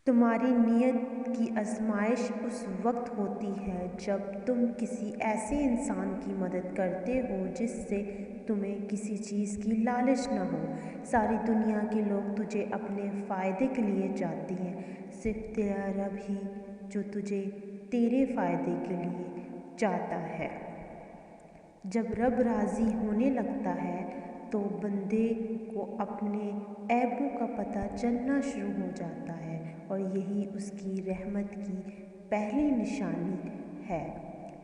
تمہاری نیت کی آزمائش اس وقت ہوتی ہے جب تم کسی ایسے انسان کی مدد کرتے ہو جس سے تمہیں کسی چیز کی لالچ نہ ہو۔ ساری دنیا کے لوگ تجھے اپنے فائدے کے لیے چاہتے ہیں، صرف تیرا رب ہی جو تجھے تیرے فائدے کے لیے چاہتا ہے۔ جب رب راضی ہونے لگتا ہے تو بندے کو اپنے عیبوں کا پتہ چلنا شروع ہو جاتا ہے، اور یہی اس کی رحمت کی پہلی نشانی ہے۔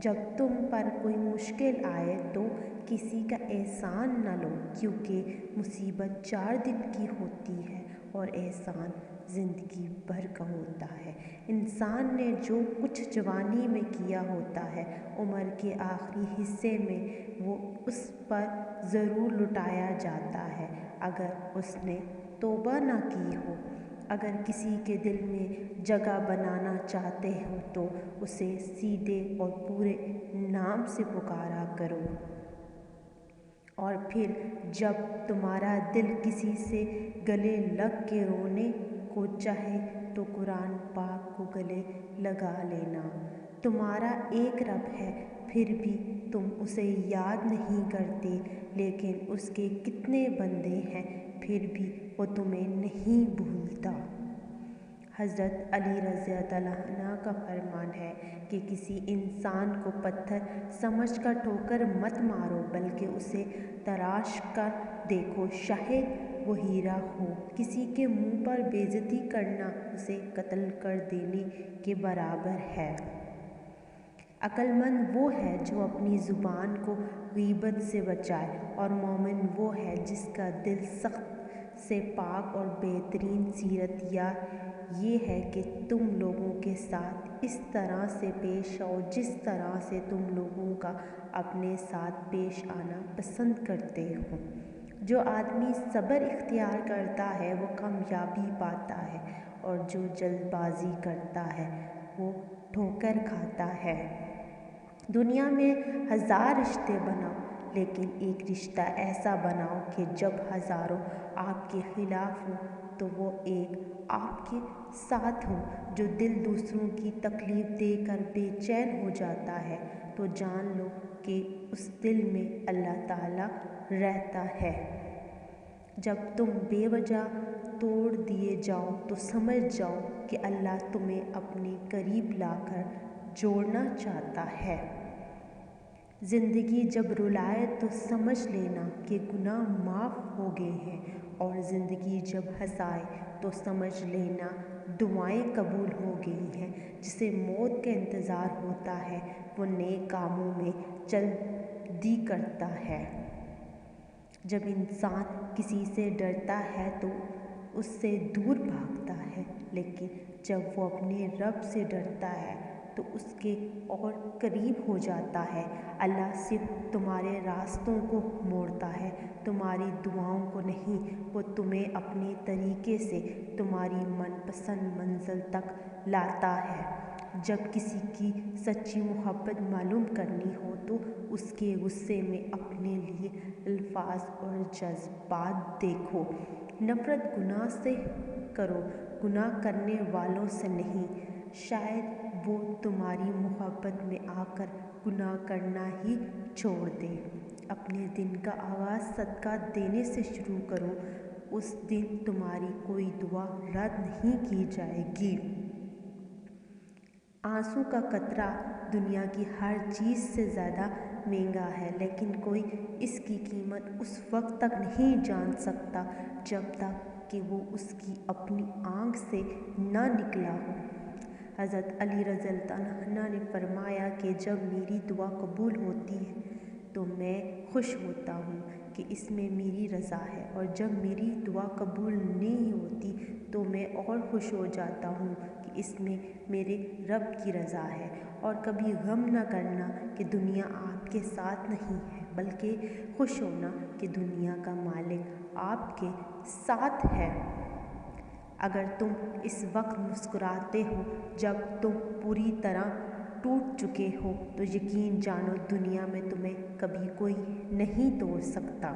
جب تم پر کوئی مشکل آئے تو کسی کا احسان نہ لو، کیونکہ مصیبت 4 دن کی ہوتی ہے اور احسان زندگی بھر کا ہوتا ہے۔ انسان نے جو کچھ جوانی میں کیا ہوتا ہے، عمر کے آخری حصے میں وہ اس پر ضرور لوٹایا جاتا ہے اگر اس نے توبہ نہ کی ہو۔ اگر کسی کے دل میں جگہ بنانا چاہتے ہو تو اسے سیدھے اور پورے نام سے پکارا کرو، اور پھر جب تمہارا دل کسی سے گلے لگ کے رونے کو چاہے تو قرآن پاک کو گلے لگا لینا۔ تمہارا ایک رب ہے، پھر بھی تم اسے یاد نہیں کرتے، لیکن اس کے کتنے بندے ہیں، پھر بھی وہ تمہیں نہیں بھولتا۔ حضرت علی رضی اللہ عنہ کا فرمان ہے کہ کسی انسان کو پتھر سمجھ کر ٹھوکر مت مارو، بلکہ اسے تراش کر دیکھو، شاید وہ ہیرا ہو۔ کسی کے منہ پر بے عزتی کرنا اسے قتل کر دینے کے برابر ہے۔ عقل مند وہ ہے جو اپنی زبان کو غیبت سے بچائے، اور مومن وہ ہے جس کا دل سخت سے پاک اور بہترین سیرت یار یہ ہے کہ تم لوگوں کے ساتھ اس طرح سے پیش آؤ جس طرح سے تم لوگوں کا اپنے ساتھ پیش آنا پسند کرتے ہو۔ جو آدمی صبر اختیار کرتا ہے وہ کامیابی پاتا ہے، اور جو جلد بازی کرتا ہے وہ ٹھوکر کھاتا ہے۔ دنیا میں 1000 رشتے بناؤ، لیکن ایک رشتہ ایسا بناؤ کہ جب ہزاروں آپ کے خلاف ہوں تو وہ ایک آپ کے ساتھ ہو۔ جو دل دوسروں کی تکلیف دے کر بے چین ہو جاتا ہے تو جان لو کہ اس دل میں اللہ تعالیٰ رہتا ہے۔ جب تم بے وجہ توڑ دیے جاؤ تو سمجھ جاؤ کہ اللہ تمہیں اپنے قریب لا کر جوڑنا چاہتا ہے۔ زندگی جب رلائے تو سمجھ لینا کہ گناہ معاف ہو گئے ہیں، اور زندگی جب ہنسائے تو سمجھ لینا دعائیں قبول ہو گئی ہیں۔ جسے موت کا انتظار ہوتا ہے وہ نیک کاموں میں جلدی کرتا ہے۔ جب انسان کسی سے ڈرتا ہے تو اس سے دور بھاگتا ہے، لیکن جب وہ اپنے رب سے ڈرتا ہے تو اس کے اور قریب ہو جاتا ہے۔ اللہ صرف تمہارے راستوں کو موڑتا ہے، تمہاری دعاؤں کو نہیں۔ وہ تمہیں اپنے طریقے سے تمہاری من پسند منزل تک لاتا ہے۔ جب کسی کی سچی محبت معلوم کرنی ہو تو اس کے غصے میں اپنے لیے الفاظ اور جذبات دیکھو۔ نفرت گناہ سے کرو، گناہ کرنے والوں سے نہیں۔ شاید وہ تمہاری محبت میں آ کر گناہ کرنا ہی چھوڑ دے۔ اپنے دن کا آغاز صدقہ دینے سے شروع کرو، اس دن تمہاری کوئی دعا رد نہیں کی جائے گی۔ آنسو کا قطرہ دنیا کی ہر چیز سے زیادہ مہنگا ہے، لیکن کوئی اس کی قیمت اس وقت تک نہیں جان سکتا جب تک کہ وہ اس کی اپنی آنکھ سے نہ نکلا ہو۔ حضرت علی رضی اللہ عنہ نے فرمایا کہ جب میری دعا قبول ہوتی ہے تو میں خوش ہوتا ہوں کہ اس میں میری رضا ہے، اور جب میری دعا قبول نہیں ہوتی تو میں اور خوش ہو جاتا ہوں کہ اس میں میرے رب کی رضا ہے۔ اور کبھی غم نہ کرنا کہ دنیا آپ کے ساتھ نہیں ہے، بلکہ خوش ہونا کہ دنیا کا مالک آپ کے ساتھ ہے۔ اگر تم اس وقت مسکراتے ہو جب تم پوری طرح ٹوٹ چکے ہو تو یقین جانو دنیا میں تمہیں کبھی کوئی نہیں توڑ سکتا۔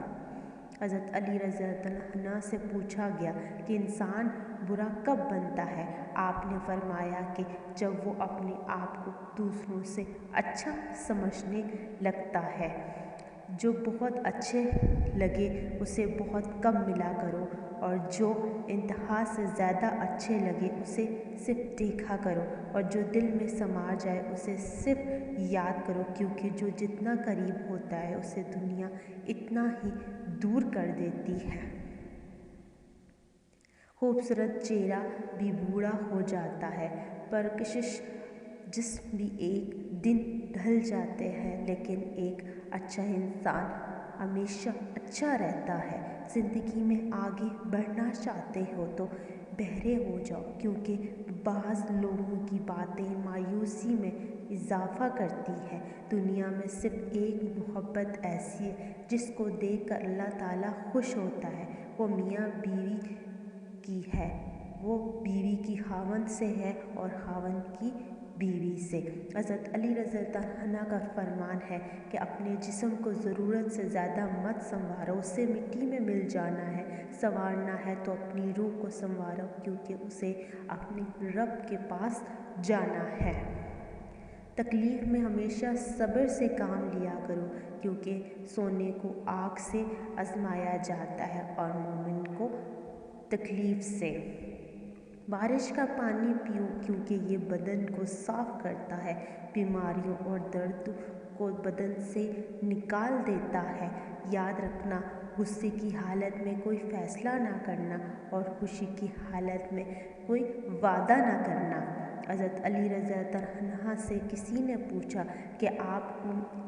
حضرت علی رضی اللہ عنہ سے پوچھا گیا کہ انسان برا کب بنتا ہے؟ آپ نے فرمایا کہ جب وہ اپنے آپ کو دوسروں سے اچھا سمجھنے لگتا ہے۔ جو بہت اچھے لگے اسے بہت کم ملا کرو، اور جو انتہا سے زیادہ اچھے لگے اسے صرف دیکھا کرو، اور جو دل میں سما جائے اسے صرف یاد کرو، کیونکہ جو جتنا قریب ہوتا ہے اسے دنیا اتنا ہی دور کر دیتی ہے۔ خوبصورت چہرہ بھی بوڑھا ہو جاتا ہے، پرکشش جسم بھی ایک دن ڈھل جاتے ہیں، لیکن ایک اچھا انسان ہمیشہ اچھا رہتا ہے۔ زندگی میں آگے بڑھنا چاہتے ہو تو بہرے ہو جاؤ، کیونکہ بعض لوگوں کی باتیں مایوسی میں اضافہ کرتی ہیں۔ دنیا میں صرف ایک محبت ایسی ہے جس کو دیکھ کر اللہ تعالیٰ خوش ہوتا ہے، وہ میاں بیوی کی ہے۔ وہ بیوی کی خاوند سے ہے اور خاوند کی بیوی سے۔ حضرت علی رضی اللہ عنہ کا فرمان ہے کہ اپنے جسم کو ضرورت سے زیادہ مت سنوارو، اسے مٹی میں مل جانا ہے۔ سنوارنا ہے تو اپنی روح کو سنوارو، کیونکہ اسے اپنے رب کے پاس جانا ہے۔ تکلیف میں ہمیشہ صبر سے کام لیا کرو، کیونکہ سونے کو آگ سے آزمایا جاتا ہے اور مومن کو تکلیف سے۔ بارش کا پانی پیو، کیونکہ یہ بدن کو صاف کرتا ہے، بیماریوں اور درد کو بدن سے نکال دیتا ہے۔ یاد رکھنا، غصے کی حالت میں کوئی فیصلہ نہ کرنا اور خوشی کی حالت میں کوئی وعدہ نہ کرنا۔ حضرت علی رضی اللہ عنہ سے کسی نے پوچھا کہ آپ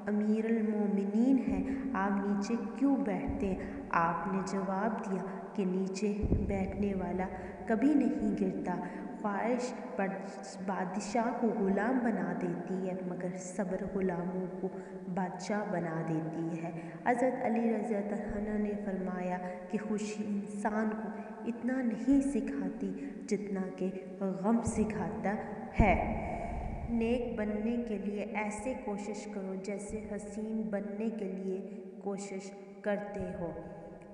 امیر المومنین ہیں، آپ نیچے کیوں بیٹھتے ہیں؟ آپ نے جواب دیا کہ نیچے بیٹھنے والا کبھی نہیں گرتا۔ خواہش بادشاہ کو غلام بنا دیتی ہے، مگر صبر غلاموں کو بادشاہ بنا دیتی ہے۔ حضرت علی رضی اللہ عنہ نے فرمایا کہ خوشی انسان کو اتنا نہیں سکھاتی جتنا کہ غم سکھاتا ہے۔ نیک بننے کے لیے ایسے کوشش کرو جیسے حسین بننے کے لیے کوشش کرتے ہو،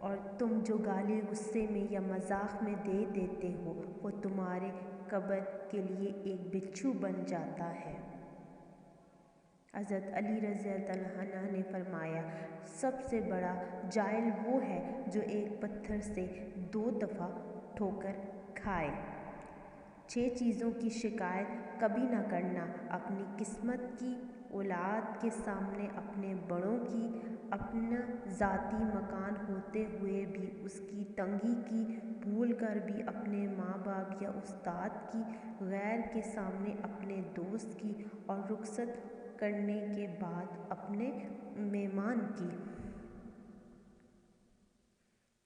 اور تم جو گالی غصے میں یا مذاق میں دے دیتے ہو وہ تمہارے قبر کے لیے ایک بچھو بن جاتا ہے۔ حضرت علی رضی اللہ عنہ نے فرمایا، سب سے بڑا جاہل وہ ہے جو ایک پتھر سے 2 دفعہ ٹھوکر کھائے۔ 6 چیزوں کی شکایت کبھی نہ کرنا، اپنی قسمت کی، اولاد کے سامنے اپنے بڑوں کی، اپنا ذاتی مکان ہوتے ہوئے بھی اس کی تنگی کی، بھول کر بھی اپنے ماں باپ یا استاد کی، غیر کے سامنے اپنے دوست کی، اور رخصت کرنے کے بعد اپنے مہمان کی۔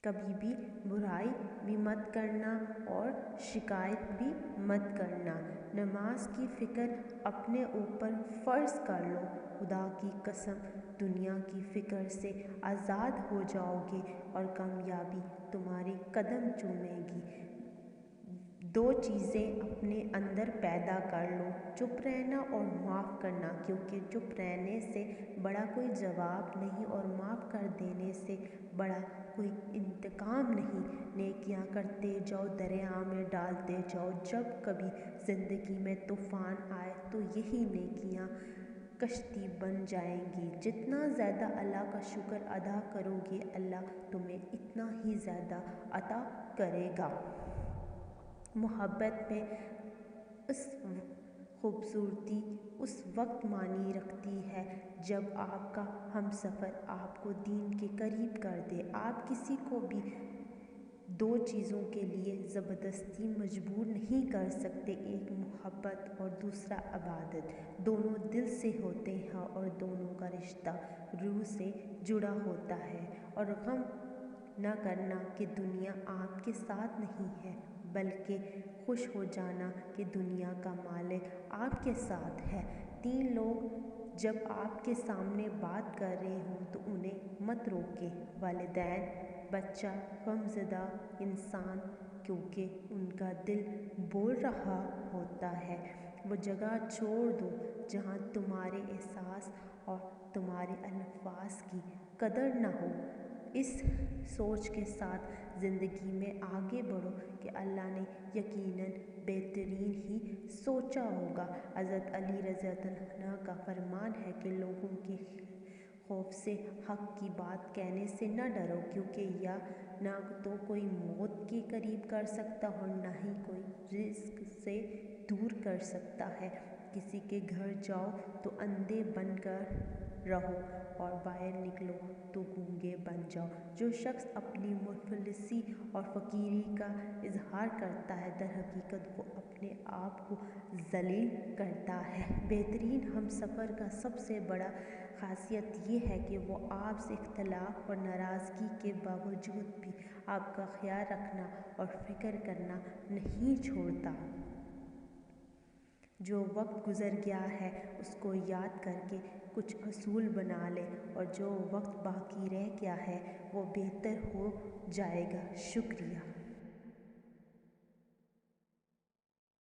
کبھی بھی برائی بھی مت کرنا اور شکایت بھی مت کرنا۔ نماز کی فکر اپنے اوپر فرض کر لو، خدا کی قسم دنیا کی فکر سے آزاد ہو جاؤ گے اور کامیابی تمہارے قدم چومے گی۔ 2 چیزیں اپنے اندر پیدا کر لو، چپ رہنا اور معاف کرنا، کیونکہ چپ رہنے سے بڑا کوئی جواب نہیں اور معاف کر دینے سے بڑا کوئی انتقام نہیں۔ نیکیاں کرتے جاؤ، دریا میں ڈالتے جاؤ، جب کبھی زندگی میں طوفان آئے تو یہی نیکیاں کشتی بن جائیں گی۔ جتنا زیادہ اللہ کا شکر ادا کرو گے اللہ تمہیں اتنا ہی زیادہ عطا کرے گا۔ محبت میں خوبصورتی اس وقت معنی رکھتی ہے جب آپ کا ہمسفر آپ کو دین کے قریب کر دے۔ آپ کسی کو بھی 2 چیزوں کے لیے زبردستی مجبور نہیں کر سکتے، ایک محبت اور دوسرا عبادت۔ دونوں دل سے ہوتے ہیں اور دونوں کا رشتہ روح سے جڑا ہوتا ہے۔ اور غم نہ کرنا کہ دنیا آپ کے ساتھ نہیں ہے، بلکہ خوش ہو جانا کہ دنیا کا مالک آپ کے ساتھ ہے۔ 3 لوگ جب آپ کے سامنے بات کر رہے ہوں تو انہیں مت روکیں، والدین، بچہ، غمزدہ انسان، کیونکہ ان کا دل بول رہا ہوتا ہے۔ وہ جگہ چھوڑ دو جہاں تمہارے احساس اور تمہارے الفاظ کی قدر نہ ہو۔ اس سوچ کے ساتھ زندگی میں آگے بڑھو کہ اللہ نے یقیناً بہترین ہی سوچا ہوگا۔ حضرت علی رضی اللہ عنہ کا فرمان ہے کہ لوگوں کے خوف سے حق کی بات کہنے سے نہ ڈرو، کیونکہ یہ نہ تو کوئی موت کے قریب کر سکتا اور نہ ہی کوئی رزق سے دور کر سکتا ہے۔ کسی کے گھر جاؤ تو اندھے بن کر رہو اور باہر نکلو تو گونگے بن جاؤ۔ جو شخص اپنی مفلسی اور فقیری کا اظہار کرتا ہے در حقیقت وہ اپنے آپ کو ذلیل کرتا ہے۔ بہترین ہم سفر کا سب سے بڑا خاصیت یہ ہے کہ وہ آپ سے اختلاف اور ناراضگی کے باوجود بھی آپ کا خیال رکھنا اور فکر کرنا نہیں چھوڑتا۔ جو وقت گزر گیا ہے اس کو یاد کر کے کچھ اصول بنا لیں اور جو وقت باقی رہ گیا ہے وہ بہتر ہو جائے گا۔ شکریہ۔